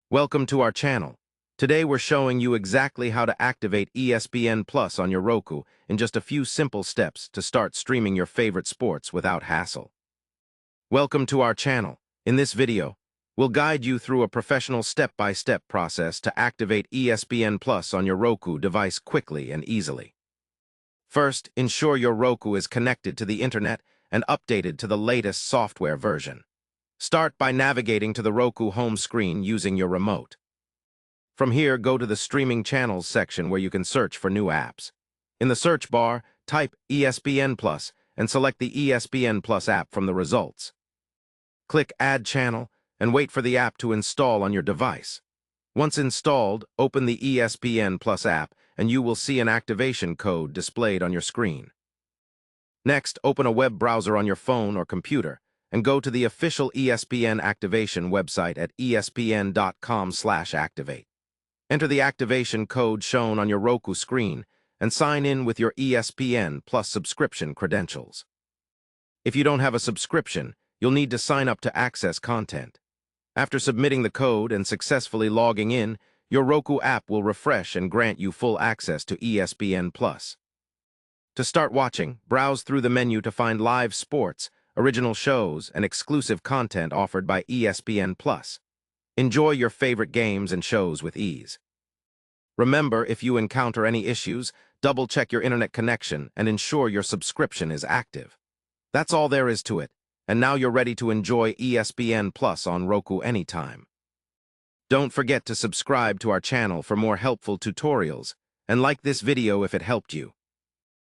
Welcome to our channel. Today we're showing you exactly how to activate ESPN Plus on your Roku in just a few simple steps to start streaming your favorite sports without hassle. Welcome to our channel. In this video, we'll guide you through a professional step-by-step process to activate ESPN Plus on your Roku device quickly and easily. First, ensure your Roku is connected to the internet and updated to the latest software version. Start by navigating to the Roku home screen using your remote. From here, go to the Streaming Channels section where you can search for new apps. In the search bar, type ESPN Plus and select the ESPN Plus app from the results. Click Add Channel and wait for the app to install on your device. Once installed, open the ESPN Plus app and you will see an activation code displayed on your screen. Next, open a web browser on your phone or computer and go to the official ESPN activation website at espn.com/activate. Enter the activation code shown on your Roku screen and sign in with your ESPN Plus subscription credentials. If you don't have a subscription, you'll need to sign up to access content. After submitting the code and successfully logging in, your Roku app will refresh and grant you full access to ESPN Plus. To start watching, browse through the menu to find live sports, original shows, and exclusive content offered by ESPN Plus. Enjoy your favorite games and shows with ease. Remember, if you encounter any issues, double-check your internet connection and ensure your subscription is active. That's all there is to it, and now you're ready to enjoy ESPN Plus on Roku anytime. Don't forget to subscribe to our channel for more helpful tutorials, and like this video if it helped you.